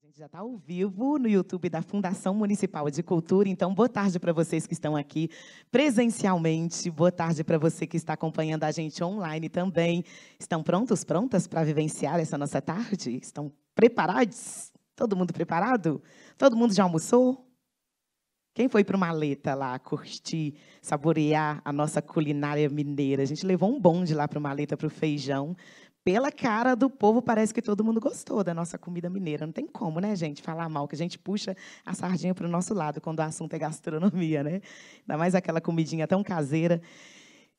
A gente já está ao vivo no YouTube da Fundação Municipal de Cultura, então boa tarde para vocês que estão aqui presencialmente, boa tarde para você que está acompanhando a gente online também. Estão prontos, prontas para vivenciar essa nossa tarde? Estão preparados? Todo mundo preparado? Todo mundo já almoçou? Quem foi para uma Maleta lá curtir, saborear a nossa culinária mineira? A gente levou um bonde lá para uma Maleta para o feijão. Pela cara do povo, parece que todo mundo gostou da nossa comida mineira. Não tem como, né, gente, falar mal, que a gente puxa a sardinha para o nosso lado quando o assunto é gastronomia, né? Ainda mais aquela comidinha tão caseira.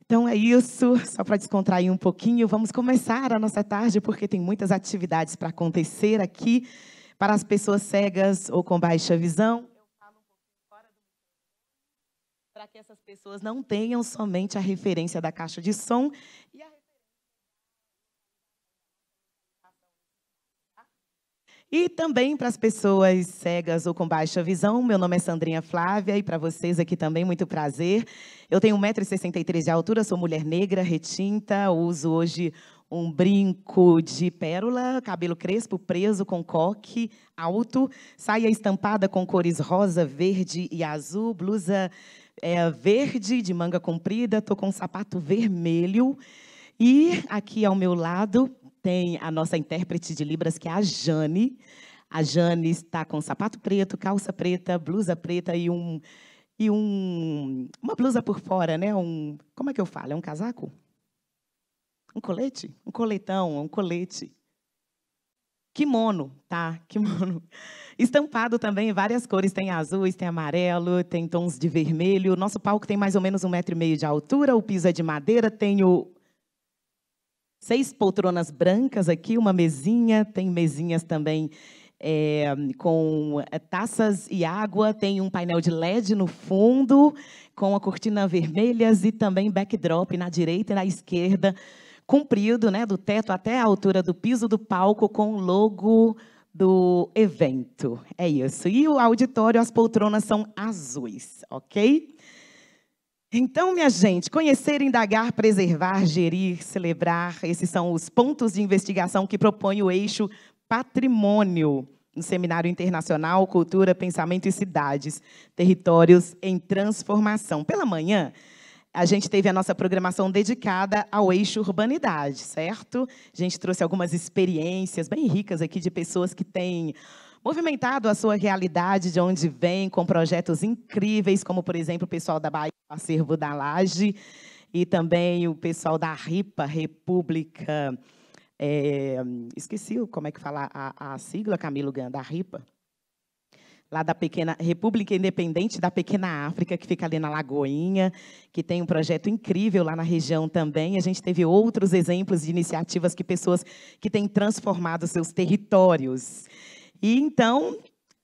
Então, é isso. Só para descontrair um pouquinho, vamos começar a nossa tarde, porque tem muitas atividades para acontecer aqui para as pessoas cegas ou com baixa visão. Eu falo um pouquinho fora do microfone, para que essas pessoas não tenham somente a referência da caixa de som e a E também para as pessoas cegas ou com baixa visão, meu nome é Sandrinha Flávia, e para vocês aqui também, muito prazer. Eu tenho 1,63 m de altura, sou mulher negra, retinta, uso hoje um brinco de pérola, cabelo crespo, preso com coque alto, saia estampada com cores rosa, verde e azul, blusa verde de manga comprida, estou com um sapato vermelho. E aqui ao meu lado tem a nossa intérprete de Libras, que é a Jane. A Jane está com sapato preto, calça preta, blusa preta e uma blusa por fora, né? Como é que eu falo? É um casaco? Um colete? Um coletão, um colete. Kimono, tá? Kimono. Estampado também em várias cores, tem azuis, tem amarelo, tem tons de vermelho. Nosso palco tem mais ou menos 1,5 m de altura, o piso é de madeira, tenho 6 poltronas brancas aqui, uma mesinha, tem mesinhas também com taças e água, tem um painel de LED no fundo, com a cortina vermelhas e também backdrop na direita e na esquerda, comprido, né, do teto até a altura do piso do palco, com o logo do evento. É isso. E o auditório, as poltronas são azuis, ok? Então, minha gente, conhecer, indagar, preservar, gerir, celebrar, esses são os pontos de investigação que propõe o eixo Patrimônio, no Seminário Internacional Cultura, Pensamento e Cidades, Territórios em Transformação. Pela manhã, a gente teve a nossa programação dedicada ao eixo Urbanidade, certo? A gente trouxe algumas experiências bem ricas aqui de pessoas que têm movimentado a sua realidade de onde vem, com projetos incríveis, como, por exemplo, o pessoal da Bahia, o Acervo da Laje, e também o pessoal da RIPA, República... esqueci como é que fala a sigla, Camilo Ganda, da RIPA. Lá da pequena República Independente da Pequena África, que fica ali na Lagoinha, que tem um projeto incrível lá na região também. A gente teve outros exemplos de iniciativas que pessoas que têm transformado seus territórios. E, então,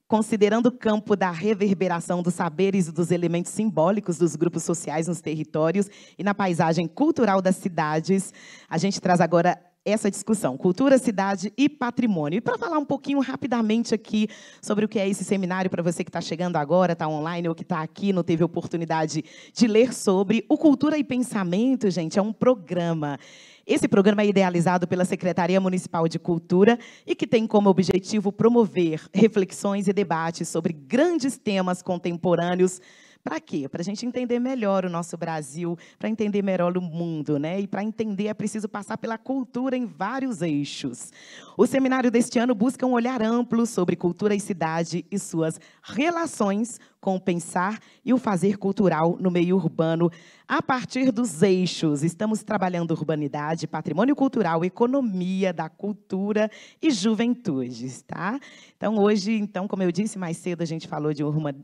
considerando o campo da reverberação dos saberes e dos elementos simbólicos dos grupos sociais nos territórios e na paisagem cultural das cidades, a gente traz agora essa discussão, cultura, cidade e patrimônio. E para falar um pouquinho rapidamente aqui sobre o que é esse seminário, para você que está chegando agora, está online ou que está aqui, não teve oportunidade de ler sobre, o Cultura e Pensamento, gente, é um programa. Esse programa é idealizado pela Secretaria Municipal de Cultura e que tem como objetivo promover reflexões e debates sobre grandes temas contemporâneos. Para quê? Para a gente entender melhor o nosso Brasil, para entender melhor o mundo, né? E para entender é preciso passar pela cultura em vários eixos. O seminário deste ano busca um olhar amplo sobre cultura e cidade e suas relações com o pensar e o fazer cultural no meio urbano, a partir dos eixos. Estamos trabalhando urbanidade, patrimônio cultural, economia da cultura e juventudes, tá? Então, hoje, como eu disse mais cedo, a gente falou de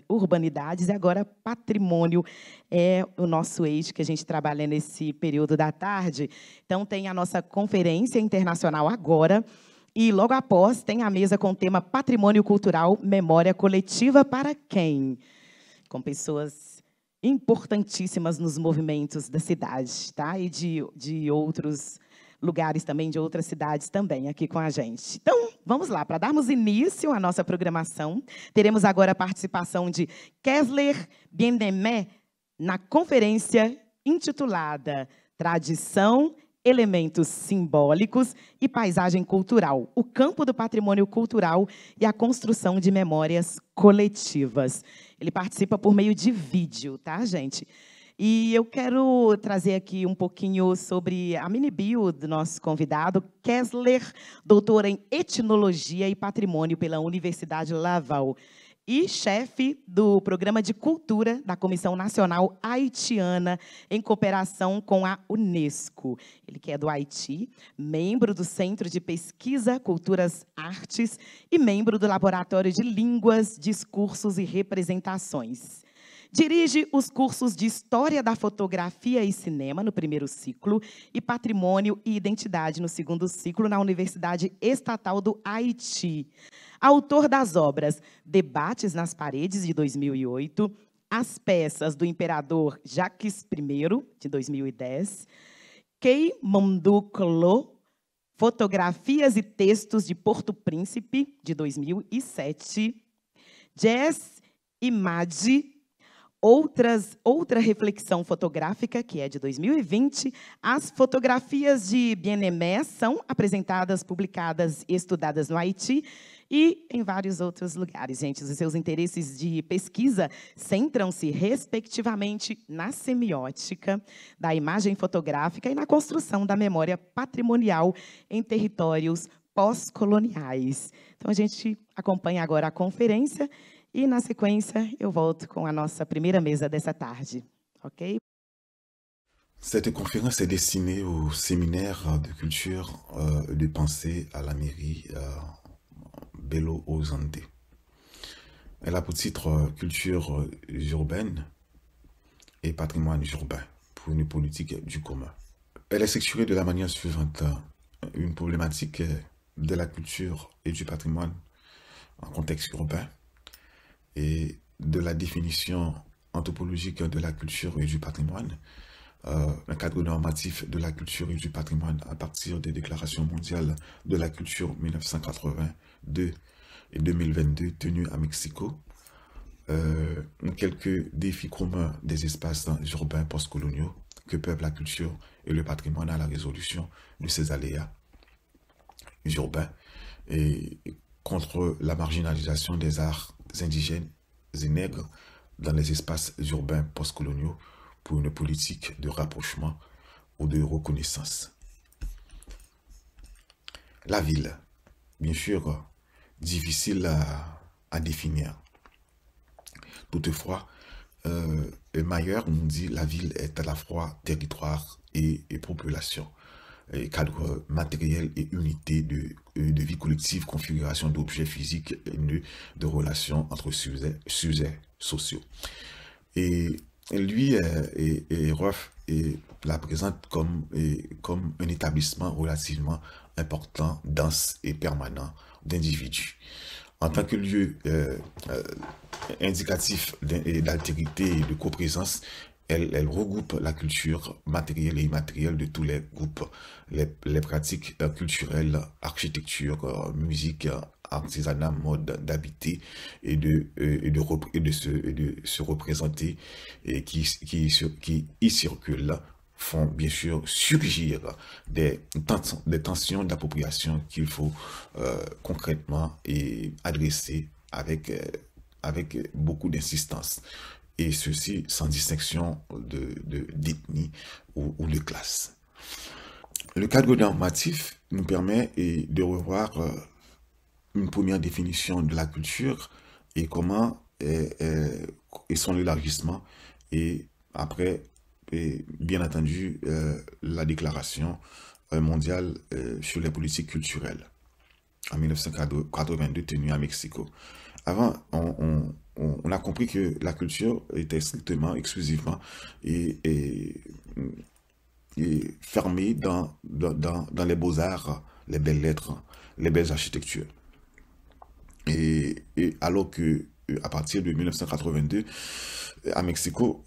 urbanidades e agora patrimônio é o nosso eixo que a gente trabalha nesse período da tarde. Então, tem a nossa conferência internacional agora, e logo após tem a mesa com o tema Patrimônio Cultural, Memória Coletiva para quem? Com pessoas importantíssimas nos movimentos da cidade, tá? E de outros lugares também, de outras cidades também, aqui com a gente. Então, vamos lá, para darmos início à nossa programação, teremos agora a participação de Kessler Biendemé na conferência intitulada Tradição elementos simbólicos e paisagem cultural, o campo do patrimônio cultural e a construção de memórias coletivas. Ele participa por meio de vídeo, tá, gente? E eu quero trazer aqui um pouquinho sobre a mini bio do nosso convidado, Kessler, doutor em Etnologia e Patrimônio pela Universidade Laval e chefe do Programa de Cultura da Comissão Nacional Haitiana, em cooperação com a Unesco. Ele que é do Haiti, membro do Centro de Pesquisa, Culturas, Artes e membro do Laboratório de Línguas, Discursos e Representações. Dirige os cursos de História da Fotografia e Cinema, no primeiro ciclo, e Patrimônio e Identidade, no segundo ciclo, na Universidade Estatal do Haiti. Autor das obras Debates nas Paredes, de 2008, As Peças do Imperador Jacques I, de 2010, Kei Monduklo, Fotografias e Textos de Porto Príncipe, de 2007, Jazz Image, Outra reflexão fotográfica, que é de 2020, as fotografias de Bien-Aimé são apresentadas, publicadas e estudadas no Haiti e em vários outros lugares. Gente, os seus interesses de pesquisa centram-se, respectivamente, na semiótica da imagem fotográfica e na construção da memória patrimonial em territórios pós-coloniais. Então, a gente acompanha agora a conferência. E, na sequência, eu volto com a nossa primeira mesa dessa tarde. Ok? Cette conférence est destinée au séminaire de culture et de pensée à la mairie Belo Horizonte. Elle a pour titre Culture urbaine et patrimoine urbain pour une politique du commun. Elle est structurée de la manière suivante. Une problématique de la culture et du patrimoine en contexte urbain, et de la définition anthropologique de la culture et du patrimoine, un cadre normatif de la culture et du patrimoine à partir des déclarations mondiales de la culture 1982 et 2022 tenues à Mexico, quelques défis communs des espaces urbains postcoloniaux que peuvent la culture et le patrimoine à la résolution de ces aléas urbains et contre la marginalisation des arts indigènes et nègres dans les espaces urbains postcoloniaux pour une politique de rapprochement ou de reconnaissance. La ville, bien sûr, difficile à définir. Toutefois, Mayer nous dit que la ville est à la fois territoire et population. Cadre matériel et unité de vie collective, configuration d'objets physiques et de relations entre sujets sociaux. Et lui, Ruff la présente comme un établissement relativement important, dense et permanent d'individus. En tant que lieu indicatif d'altérité et de coprésence, elle regroupe la culture matérielle et immatérielle de tous les groupes, les pratiques culturelles, architecture, musique, artisanat, mode d'habiter et de se représenter et qui y circulent font bien sûr surgir des tensions d'appropriation qu'il faut concrètement adresser avec beaucoup d'insistance. Et ceci sans distinction d'ethnie ou de classe. Le cadre normatif nous permet de revoir une première définition de la culture et comment et son élargissement, et après, bien entendu, la déclaration mondiale sur les politiques culturelles en 1982 tenue à Mexico. Avant, on a compris que la culture était strictement, exclusivement et fermée dans les beaux-arts, les belles lettres, les belles architectures. Et alors que à partir de 1982, à Mexico,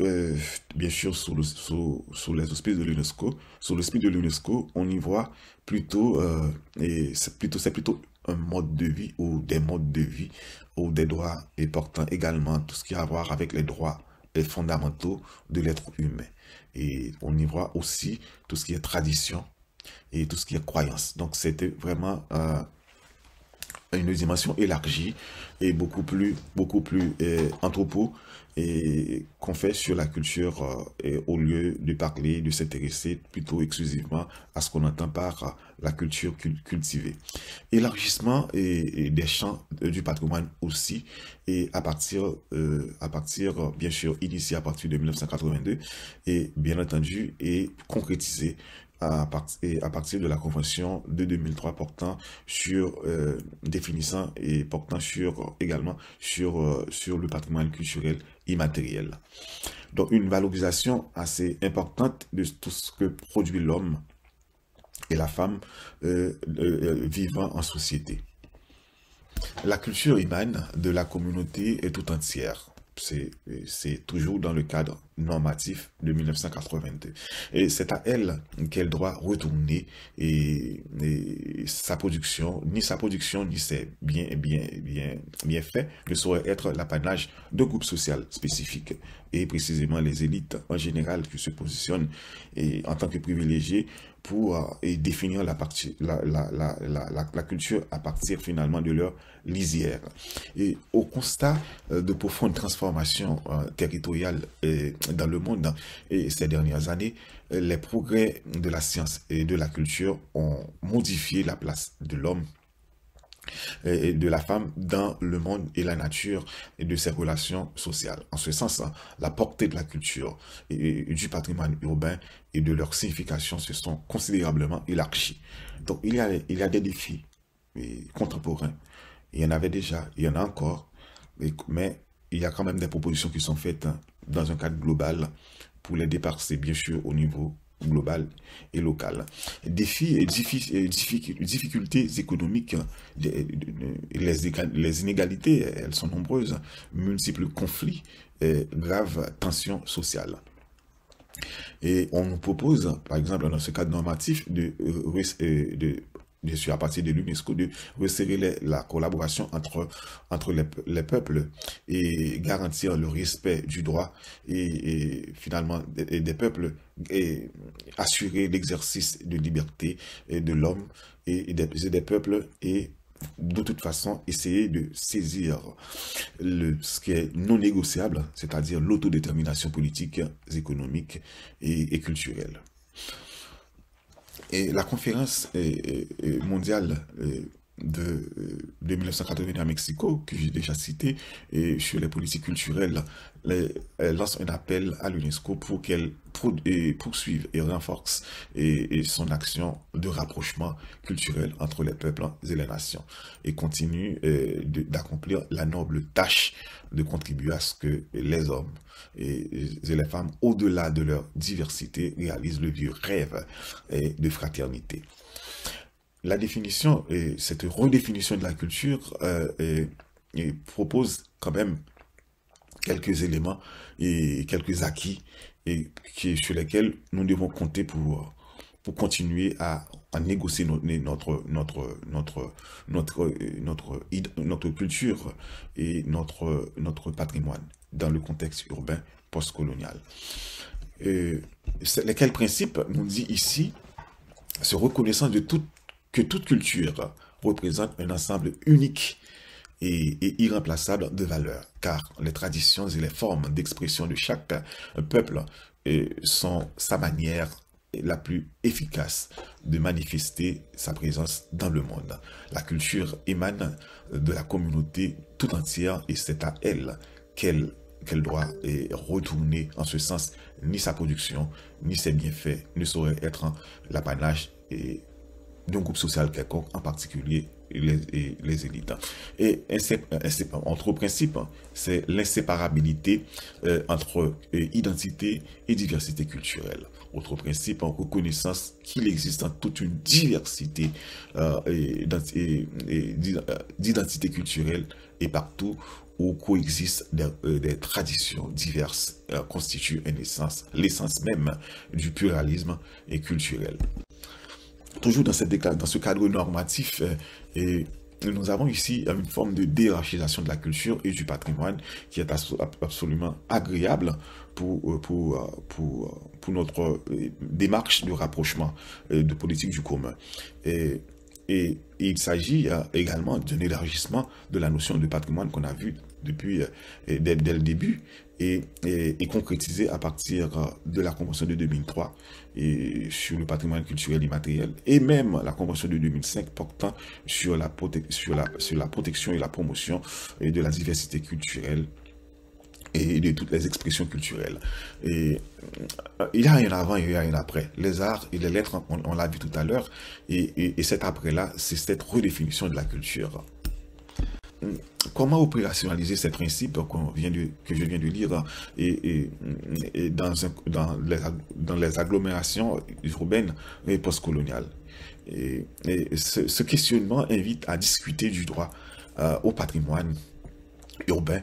bien sûr sous les auspices de l'UNESCO, on y voit plutôt, c'est plutôt un mode de vie ou des modes de vie ou des droits et portant également tout ce qui a à voir avec les droits fondamentaux de l'être humain. Et on y voit aussi tout ce qui est tradition et tout ce qui est croyance. Donc c'était vraiment une dimension élargie et beaucoup plus anthropo et qu'on fait sur la culture et au lieu de parler, de s'intéresser plutôt exclusivement à ce qu'on entend par la culture cultivée. Élargissement et des champs du patrimoine aussi et à partir bien sûr initié à partir de 1982 et bien entendu et concrétisé à partir de la Convention de 2003 portant sur, définissant et portant sur, également sur le patrimoine culturel immatériel. Donc une valorisation assez importante de tout ce que produit l'homme et la femme vivant en société. La culture émane de la communauté tout entière. C'est toujours dans le cadre normatif de 1982. Et c'est à elle qu'elle doit retourner et sa production, ni ses bien faits ne sauraient être l'apanage de groupes sociaux spécifiques et précisément les élites en général qui se positionnent en tant que privilégiés pour définir la culture à partir finalement de leur lisière. Et au constat de profondes transformations territoriales dans le monde et ces dernières années, les progrès de la science et de la culture ont modifié la place de l'homme et de la femme dans le monde et la nature et de ses relations sociales. En ce sens, la portée de la culture et du patrimoine urbain et de leur signification se sont considérablement élargies. Donc il y a des défis contemporains. Il y en avait déjà, il y en a encore, mais il y a quand même des propositions qui sont faites dans un cadre global pour les dépasser, bien sûr, au niveau global et local. Défis et difficultés économiques, les inégalités, elles sont nombreuses, multiples conflits, graves tensions sociales. Et on nous propose, par exemple, dans ce cadre normatif, bien sûr, à partir de l'UNESCO, de resserrer la collaboration entre les peuples et garantir le respect du droit et finalement des peuples et assurer l'exercice de liberté de l'homme et des peuples et de toute façon essayer de saisir ce qui est non négociable, c'est-à-dire l'autodétermination politique, économique et culturelle. Et la conférence mondiale de 1981 à Mexico, que j'ai déjà cité, sur les politiques culturelles, elle lance un appel à l'UNESCO pour qu'elle poursuive et renforce son action de rapprochement culturel entre les peuples et les nations, et continue d'accomplir la noble tâche de contribuer à ce que les hommes et les femmes, au-delà de leur diversité, réalisent le vieux rêve de fraternité. La définition, cette redéfinition de la culture propose quand même quelques éléments et quelques acquis sur lesquels nous devons compter pour continuer à négocier notre culture et notre patrimoine dans le contexte urbain postcolonial. Lesquels principes nous dit ici, se reconnaissant que toute culture représente un ensemble unique et irremplaçable de valeurs, car les traditions et les formes d'expression de chaque peuple sont sa manière la plus efficace de manifester sa présence dans le monde. La culture émane de la communauté tout entière et c'est à elle qu'elle doit retourner. En ce sens, ni sa production, ni ses bienfaits ne sauraient être l'apanage d'un groupe social quelconque, en particulier les élites. Et autre principe, c'est l'inséparabilité entre identité et diversité culturelle. Autre principe, en reconnaissance qu'il existe toute une diversité d'identité culturelle et partout où coexistent des traditions diverses constituent l'essence même du pluralisme culturel. Toujours dans ce cadre normatif, nous avons ici une forme de hiérarchisation de la culture et du patrimoine qui est absolument agréable pour notre démarche de rapprochement de politique du commun. Et il s'agit également d'un élargissement de la notion de patrimoine qu'on a vu depuis dès le début et concrétisé à partir de la Convention de 2003 et sur le patrimoine culturel immatériel et même la Convention de 2005 portant sur la protection et la promotion de la diversité culturelle et de toutes les expressions culturelles. Et il y a un avant et il y a un après. Les arts et les lettres, on l'a vu tout à l'heure, et cet après-là, c'est cette redéfinition de la culture. Comment opérationnaliser ces principes que je viens de lire dans les agglomérations urbaines et postcoloniales? Ce questionnement invite à discuter du droit au patrimoine urbain,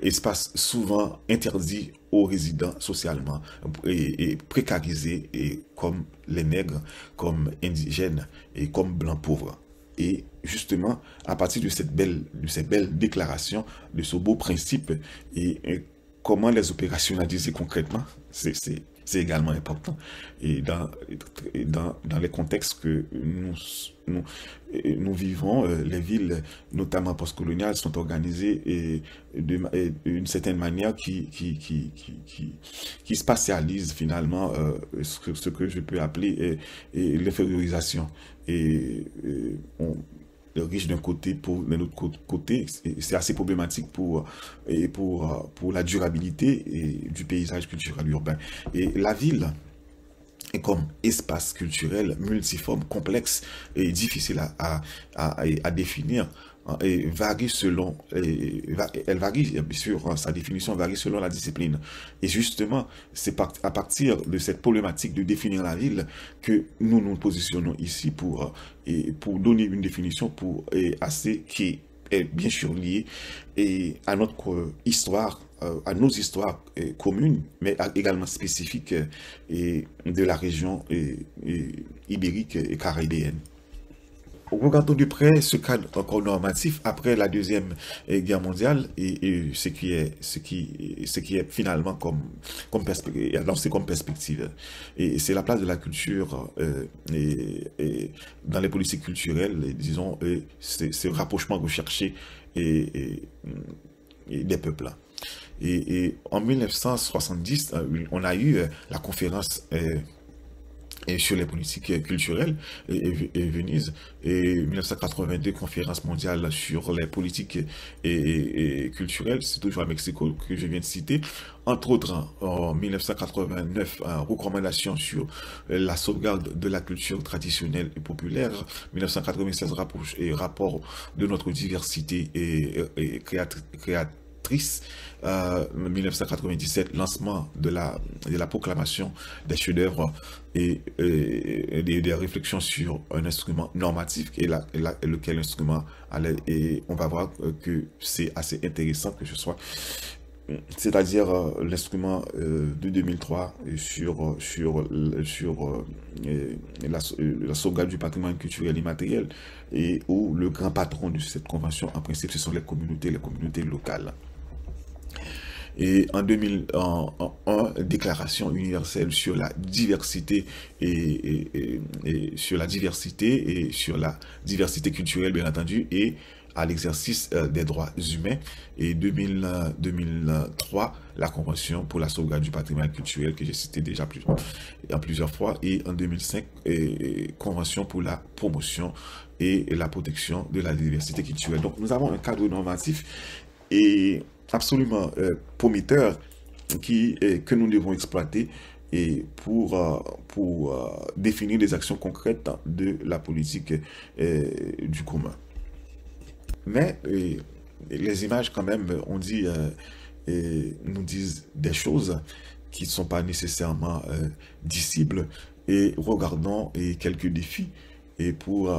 espace souvent interdit aux résidents socialement et précarisés comme les nègres, comme indigènes et comme blancs pauvres. Et justement, à partir de ces belles déclarations, de ce beau principe, et comment les opérationnaliser concrètement, c'est également important. Et dans les contextes que nous vivons, les villes, notamment postcoloniales, sont organisées d'une certaine manière qui spatialise finalement ce que je peux appeler l'infériorisation. On riche d'un côté, de l'autre côté, c'est assez problématique pour la durabilité du paysage culturel urbain. Et la ville est comme espace culturel multiforme, complexe et difficile à définir. Et varie selon, elle varie, bien sûr, sa définition varie selon la discipline. Et justement, c'est à partir de cette problématique de définir la ville que nous nous positionnons ici pour donner une définition qui est bien sûr liée à notre histoire, à nos histoires communes, mais également spécifiques de la région ibérique et caribéenne. Regardons de près ce cadre encore normatif après la Deuxième Guerre mondiale et ce qui est finalement lancé comme perspective. Et c'est la place de la culture dans les politiques culturelles, disons, ce rapprochement recherché des peuples. Et en 1970, on a eu la conférence sur les politiques culturelles et Venise, et 1982 conférence mondiale sur les politiques culturelles, c'est toujours à Mexico que je viens de citer, entre autres en 1989 recommandation sur la sauvegarde de la culture traditionnelle et populaire, 1996 rapport de notre diversité et créatrice, 1997 lancement de la proclamation des chefs-d'œuvre et des réflexions sur un instrument normatif lequel instrument et on va voir que c'est assez intéressant que ce soit, c'est-à-dire l'instrument de 2003 sur la sauvegarde du patrimoine culturel immatériel, et où le grand patron de cette convention en principe ce sont les communautés locales. Et en 2001, déclaration universelle sur la diversité et sur la diversité culturelle, bien entendu, et à l'exercice des droits humains. Et 2003, la Convention pour la sauvegarde du patrimoine culturel que j'ai cité déjà plusieurs fois. Et en 2005, Convention pour la promotion et la protection de la diversité culturelle. Donc nous avons un cadre normatif et absolument prometteur que nous devons exploiter pour définir des actions concrètes de la politique du commun. Mais les images quand même, on dit, nous disent des choses qui ne sont pas nécessairement dissibles, et regardons quelques défis et pour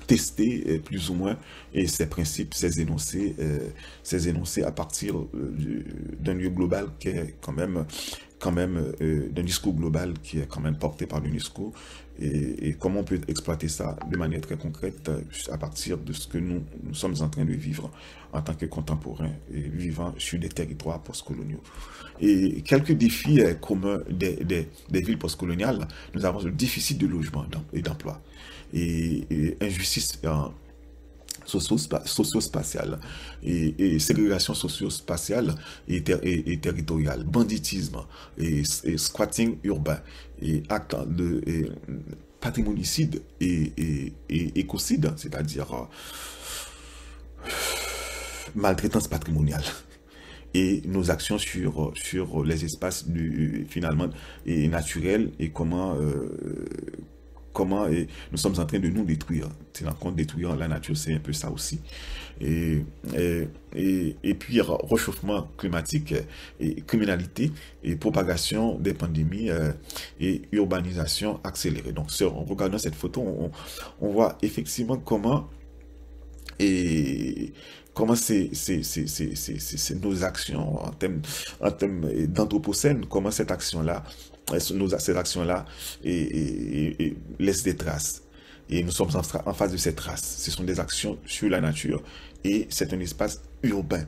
tester plus ou moins ces principes, ces énoncés à partir d'un lieu global qui est quand quand même d'un discours global qui est quand même porté par l'UNESCO et comment on peut exploiter ça de manière très concrète à partir de ce que nous sommes en train de vivre en tant que contemporains et vivant sur des territoires postcoloniaux. Et quelques défis communs des villes postcoloniales, nous avons le déficit de logement et d'emploi et injustice socio-spatiale et ségrégation socio-spatiale et territoriale, banditisme et squatting urbain et actes de patrimonicide et écocide, c'est-à-dire maltraitance patrimoniale et nos actions sur les espaces finalement et naturels et comment nous sommes en train de nous détruire. C'est en compte détruire la nature, c'est un peu ça aussi. Et puis, réchauffement climatique, et criminalité, et propagation des pandémies, et urbanisation accélérée. Donc, en regardant cette photo, on voit effectivement comment c'est nos actions en termes d'anthropocène, comment cette action-là laisse des traces. Et nous sommes en face de ces traces. Ce sont des actions sur la nature et c'est un espace urbain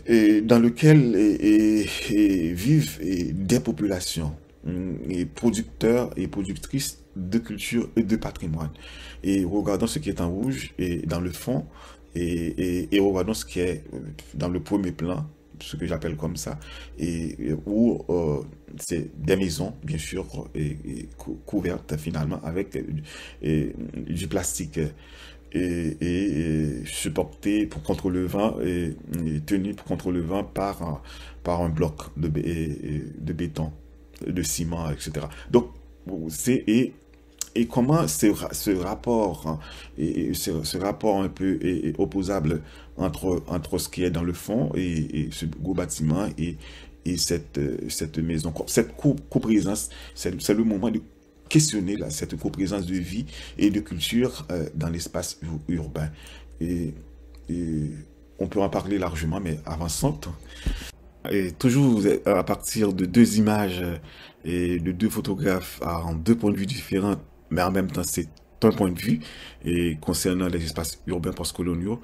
dans lequel vivent des populations et producteurs et productrices de culture et de patrimoine. Et regardons ce qui est en rouge et dans le fond et regardons ce qui est dans le premier plan, ce que j'appelle comme ça, où c'est des maisons, bien sûr, couvertes finalement avec du plastique supporté contre le vent et tenu contre le vent par un bloc de béton, de ciment, etc. Donc, et comment ce rapport, hein, ce rapport un peu opposable entre ce qui est dans le fond et ce beau bâtiment et cette maison, cette coprésence, c'est le moment de questionner là, cette coprésence de vie et de culture dans l'espace urbain. Et on peut en parler largement, mais avançons. Et toujours à partir de deux images et de deux photographes en deux points de vue différents, mais en même temps c'est un point de vue et concernant les espaces urbains postcoloniaux,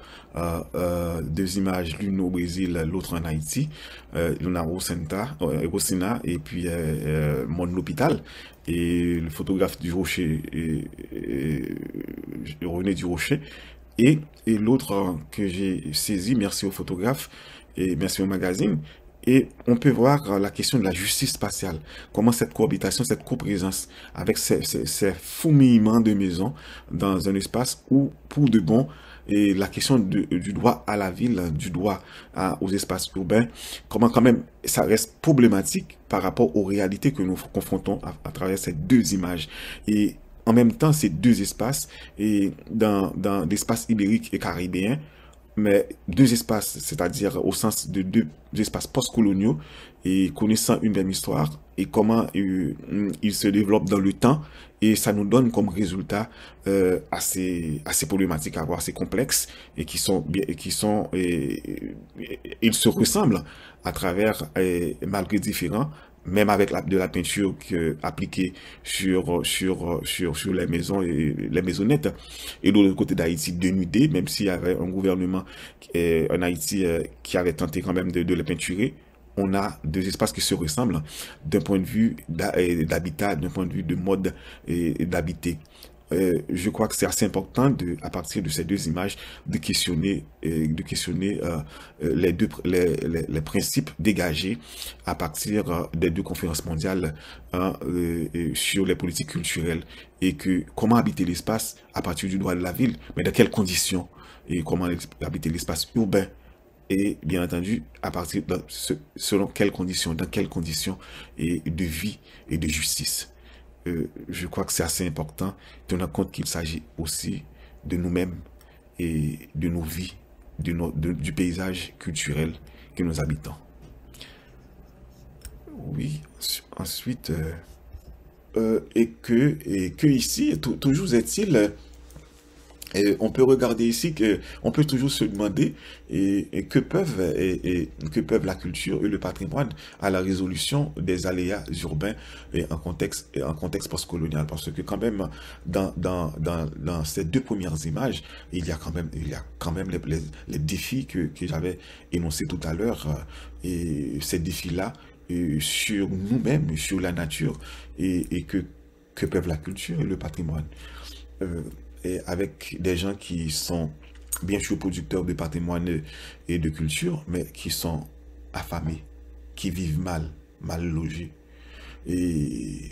deux images, l'une au Brésil, l'autre en Haïti, Luna Rosina et puis Mon Hôpital. Et le photographe du Rocher, René du Rocher, et l'autre que j'ai saisi, merci au photographe et merci au magazine. Et on peut voir la question de la justice spatiale. Comment cette cohabitation, cette coprésence avec ces fourmillements de maisons dans un espace où, pour de bon, et la question du droit à la ville, du droit aux espaces urbains, comment quand même ça reste problématique par rapport aux réalités que nous confrontons à travers ces deux images. Et en même temps, ces deux espaces, et dans l'espace ibérique et caribéen, mais deux espaces, c'est-à-dire au sens de deux espaces postcoloniaux et connaissant une même histoire et comment ils se développent dans le temps et ça nous donne comme résultat assez problématique à voir, assez complexes et qui sont ils se ressemblent à travers malgré différents, même avec de la peinture appliquée sur les maisons et les maisonnettes. Et de l'autre côté d'Haïti, dénudé, même s'il y avait un gouvernement en Haïti qui avait tenté quand même de les peinturer, on a deux espaces qui se ressemblent d'un point de vue d'habitat, d'un point de vue de mode d'habiter. Je crois que c'est assez important à partir de ces deux images de questionner les principes dégagés à partir des deux conférences mondiales sur les politiques culturelles et comment habiter l'espace à partir du droit de la ville, mais dans quelles conditions et comment habiter l'espace urbain. Et bien entendu, à partir selon quelles conditions, dans quelles conditions de vie et de justice. Je crois que c'est assez important, tenant compte qu'il s'agit aussi de nous-mêmes et de nos vies, du paysage culturel que nous habitons. Oui, ensuite, et que ici, toujours est-il Et on peut regarder ici que on peut toujours se demander que peuvent la culture et le patrimoine à la résolution des aléas urbains et en contexte postcolonial, parce que quand même dans ces deux premières images il y a quand même les défis que j'avais énoncés tout à l'heure, et ces défis-là sur nous-mêmes, sur la nature, et que peuvent la culture et le patrimoine. Euh, et avec des gens qui sont bien sûr producteurs de patrimoine et de culture, mais qui sont affamés, qui vivent mal, mal logés. Et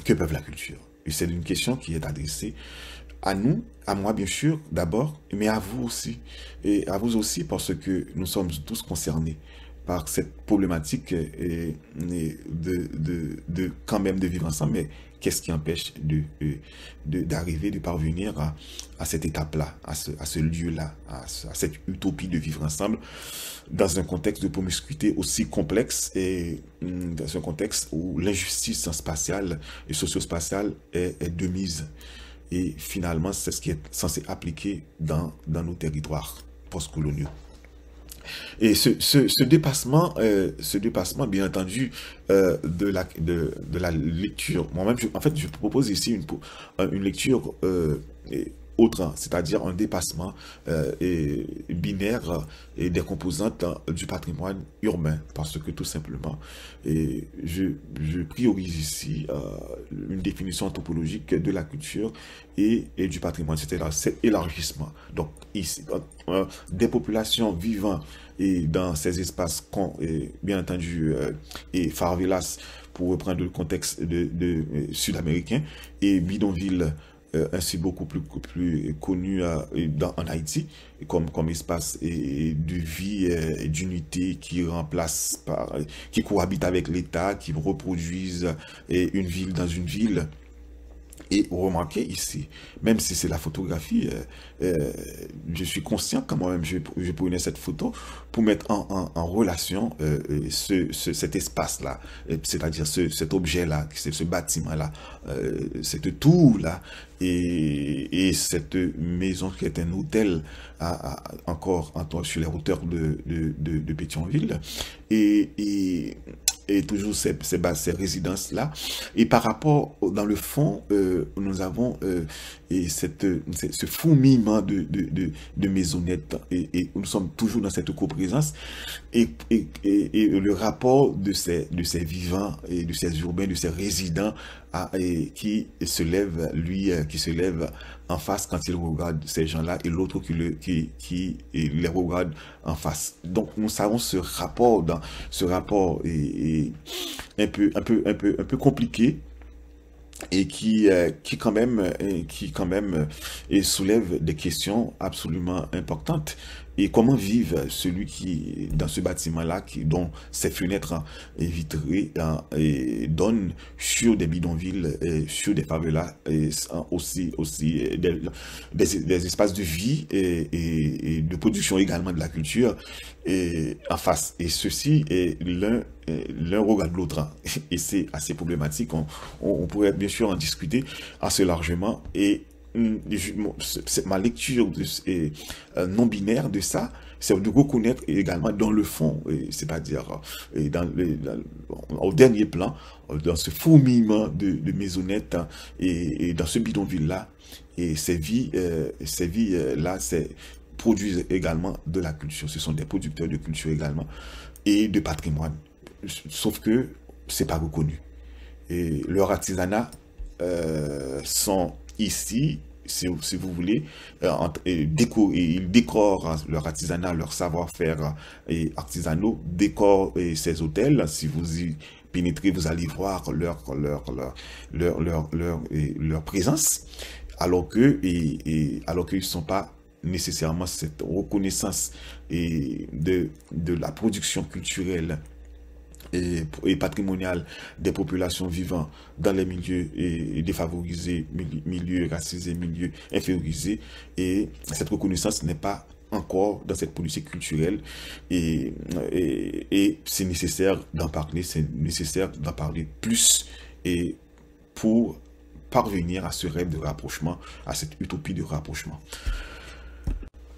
que peuvent la culture? Et c'est une question qui est adressée à nous, à moi bien sûr d'abord, mais à vous aussi. Et à vous aussi parce que nous sommes tous concernés par cette problématique de quand même de vivre ensemble, mais qu'est-ce qui empêche d'arriver, de parvenir à cette étape-là, à ce lieu-là, à cette utopie de vivre ensemble, dans un contexte de promiscuité aussi complexe et dans un contexte où l'injustice spatiale et socio-spatiale est de mise. Et finalement, c'est ce qui est censé appliquer dans nos territoires postcoloniaux. Et ce dépassement, bien entendu, de la lecture, moi-même, en fait, je propose ici une lecture autre, hein, c'est-à-dire un dépassement binaire et des composantes du patrimoine urbain, parce que tout simplement, je priorise ici une définition anthropologique de la culture et du patrimoine, c'est-à-dire cet élargissement. Donc, ici, des populations vivant et dans ces espaces, bien entendu, et favelas, pour reprendre le contexte sud-américain, et bidonville, ainsi beaucoup plus connu en Haïti, comme espace de vie et d'unité qui remplace qui cohabite avec l'État, qui reproduisent une ville dans une ville. Et remarquez ici, même si c'est la photographie, je suis conscient que moi-même je prenais cette photo pour mettre en relation cet espace-là, c'est-à-dire cet objet-là, ce bâtiment-là, cette tour-là, et cette maison qui est un hôtel encore sur les hauteurs de Pétionville, et toujours ces résidences-là. Et par rapport, dans le fond, nous avons ce fourmillement de maisonnettes, et nous sommes toujours dans cette coprésence, et le rapport de ces vivants, et de ces urbains, de ces résidents, qui se lève en face quand il regarde ces gens-là, et l'autre qui les regarde en face. Donc nous savons ce rapport est un peu compliqué, et qui quand même soulève des questions absolument importantes. Et comment vivre celui qui, dans ce bâtiment-là, dont ses fenêtres vitrées et donnent sur des bidonvilles, sur des favelas, et aussi des espaces de vie et de production également de la culture en face. Et ceci est l'un regarde l'autre. Et c'est assez problématique. On pourrait bien sûr en discuter assez largement. Et ma lecture non binaire de ça, c'est de reconnaître également dans le fond, c'est-à-dire au dernier plan, dans ce fourmillement de maisonnettes, et dans ce bidonville-là, et ces vies-là, produisent également de la culture. Ce sont des producteurs de culture également et de patrimoine. Sauf que c'est pas reconnu. Et leur artisanat sont ici, si vous voulez, ils décorent leur artisanat, leur savoir-faire artisanaux, décorent ces hôtels. Si vous y pénétrez, vous allez voir leur présence, alors qu'ils ne sont pas nécessairement cette reconnaissance de la production culturelle et patrimoniale des populations vivant dans les milieux défavorisés, milieux racisés, milieux infériorisés. Et cette reconnaissance n'est pas encore dans cette politique culturelle, et c'est nécessaire d'en parler plus, et pour parvenir à ce rêve de rapprochement, à cette utopie de rapprochement.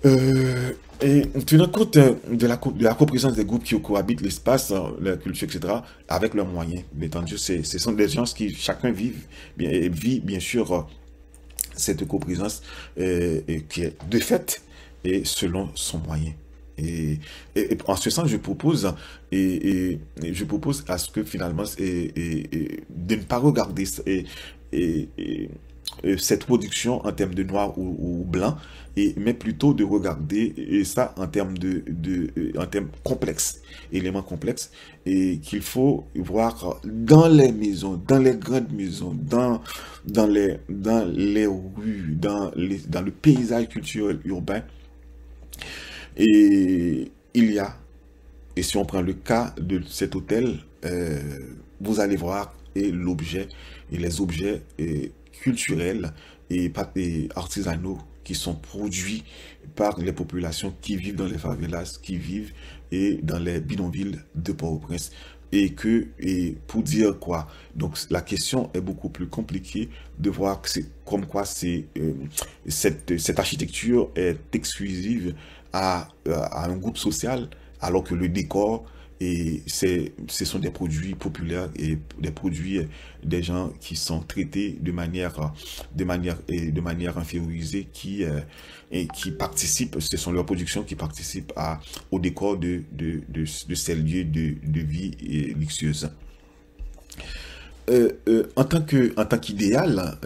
Et tenant compte de la coprésence des groupes qui cohabitent l'espace, la culture, etc., avec leurs moyens, bien entendu, ce sont des gens qui chacun vit bien sûr cette coprésence qui est de fait et selon son moyen. En ce sens, je propose je propose à ce que finalement de ne pas regarder cette production en termes de noir ou blanc, mais plutôt de regarder ça en termes en termes complexes, éléments complexes, et qu'il faut voir dans les maisons, dans les grandes maisons, dans les rues, dans le paysage culturel urbain. Et il y a, et si on prend le cas de cet hôtel, vous allez voir et les objets culturels et artisanaux qui sont produits par les populations qui vivent dans les favelas, qui vivent dans les bidonvilles de Port-au-Prince. Et pour dire quoi, donc la question est beaucoup plus compliquée de voir que c'est comme quoi cette architecture est exclusive à un groupe social, alors que le décor, ce sont des produits populaires et des produits des gens qui sont traités de manière infériorisée, qui participent, ce sont leurs productions qui participent au décor de ces lieux de vie luxueuse. En tant qu'idéal,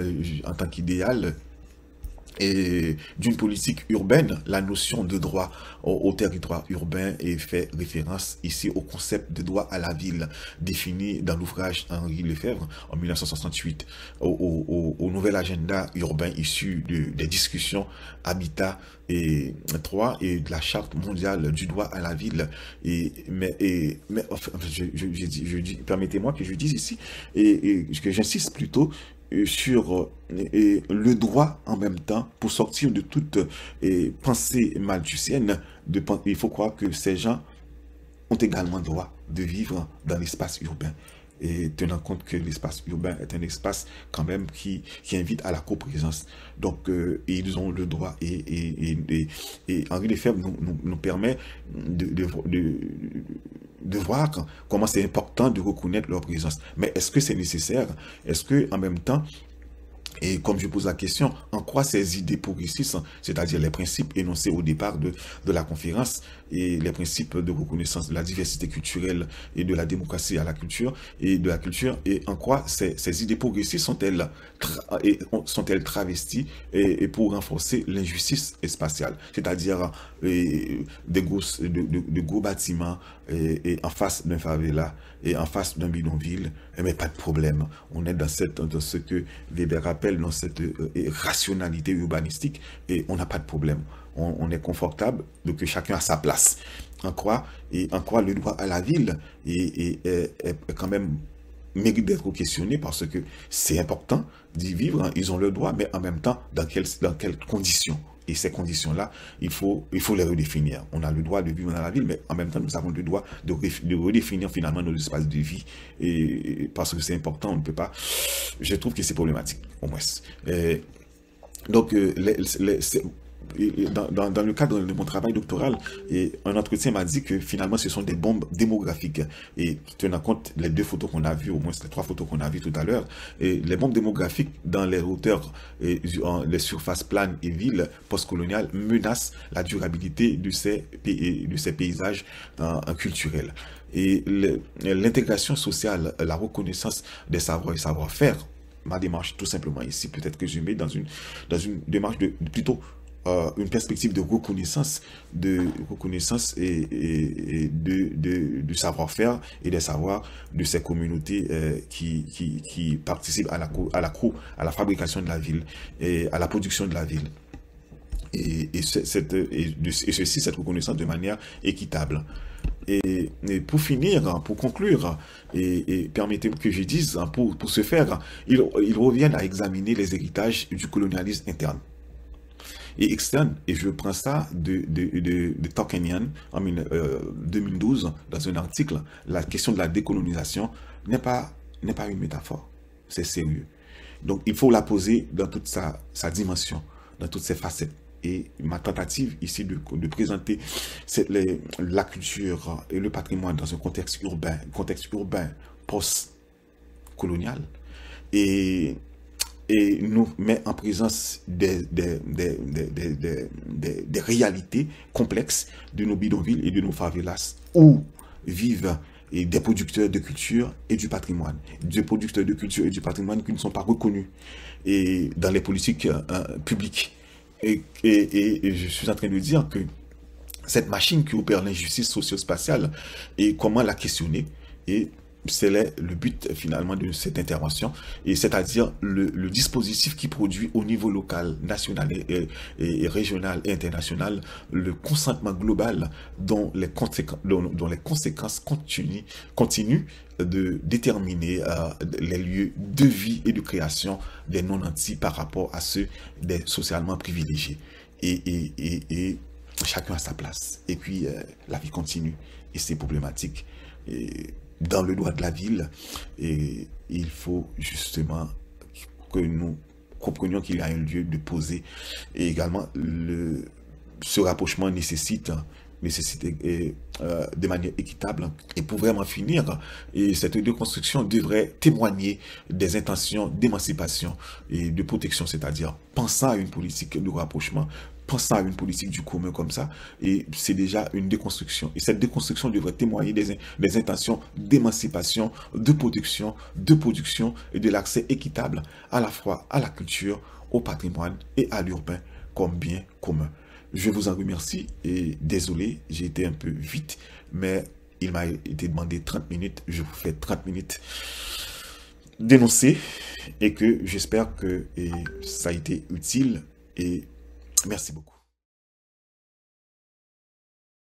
et d'une politique urbaine, la notion de droit au territoire urbain fait référence ici au concept de droit à la ville défini dans l'ouvrage Henri Lefebvre en 1968 au nouvel agenda urbain issu des discussions Habitat et de la charte mondiale du droit à la ville. Permettez-moi que je dise ici et que j'insiste plutôt sur le droit en même temps, pour sortir de toute pensée malthusienne. Il faut croire que ces gens ont également droit de vivre dans l'espace urbain, et tenant compte que l'espace urbain est un espace quand même qui invite à la coprésence. Donc ils ont le droit, et Henri Lefebvre nous permet de voir comment c'est important de reconnaître leur présence. Mais est-ce que c'est nécessaire? Est-ce que en même temps, et comme je pose la question, en quoi ces idées progressistes, c'est-à-dire les principes énoncés au départ de la conférence, et les principes de reconnaissance de la diversité culturelle et de la démocratie à la culture, et de la culture, et en quoi ces idées progressistes sont-elles travesties et pour renforcer l'injustice spatiale, c'est-à-dire de gros bâtiments et en face d'un favela et en face d'un bidonville, mais pas de problème. On est dans ce que Weber appelle dans cette rationalité urbanistique, et on n'a pas de problème. On est confortable, donc chacun a sa place. En quoi le droit à la ville est quand même mérite d'être questionné, parce que c'est important d'y vivre, hein. Ils ont le droit, mais en même temps, dans quelles conditions? Et ces conditions-là, il faut les redéfinir. On a le droit de vivre dans la ville, mais en même temps, nous avons le droit de redéfinir finalement nos espaces de vie. Et parce que c'est important, on ne peut pas... Je trouve que c'est problématique, au moins. Donc, dans le cadre de mon travail doctoral, un entretien m'a dit que finalement ce sont des bombes démographiques, et tenant compte les 2 photos qu'on a vues, au moins les 3 photos qu'on a vues tout à l'heure, et les bombes démographiques dans les hauteurs, les surfaces planes et villes postcoloniales menacent la durabilité de ces paysages culturels. Et l'intégration sociale, la reconnaissance des savoirs et savoir-faire, ma démarche tout simplement ici, peut-être que je mets dans une démarche de plutôt une perspective de reconnaissance et de savoir-faire et des savoirs de ces communautés qui participent à la fabrication de la ville et à la production de la ville. Et cette reconnaissance de manière équitable. Et pour finir, pour conclure, et permettez-moi que je dise, pour ce faire, ils reviennent à examiner les héritages du colonialisme interne et externe. Et je prends ça de Tokenian en 2012 dans un article. La question de la décolonisation n'est pas une métaphore, c'est sérieux. Donc, il faut la poser dans toute sa dimension, dans toutes ses facettes. Et ma tentative ici de présenter la culture et le patrimoine dans un contexte urbain post-colonial, et nous met en présence des réalités complexes de nos bidonvilles et de nos favelas, où vivent des producteurs de culture et du patrimoine. Des producteurs de culture et du patrimoine qui ne sont pas reconnus et dans les politiques publiques. Et je suis en train de dire que cette machine qui opère l'injustice socio-spatiale, et comment la questionner, et c'est le but finalement de cette intervention, et c'est-à-dire le dispositif qui produit au niveau local, national et régional et international le consentement global dont les conséquences continuent de déterminer les lieux de vie et de création des non-nantis par rapport à ceux des socialement privilégiés. Et chacun a sa place. Et puis, la vie continue. Et c'est problématique. Et dans le droit de la ville, et il faut justement que nous comprenions qu'il y a un lieu de poser. Et également, ce rapprochement nécessite de manière équitable. Et pour vraiment finir, et cette déconstruction devrait témoigner des intentions d'émancipation et de protection, c'est-à-dire pensant à une politique de rapprochement, pensant à une politique du commun comme ça, et c'est déjà une déconstruction. Et cette déconstruction devrait témoigner des intentions d'émancipation, de protection, de production et de l'accès équitable à la fois à la culture, au patrimoine et à l'urbain comme bien commun. Je vous en remercie et désolé, j'ai été un peu vite, mais il m'a été demandé 30 minutes. Je vous fais 30 minutes d'énoncer et que j'espère que ça a été utile et merci beaucoup.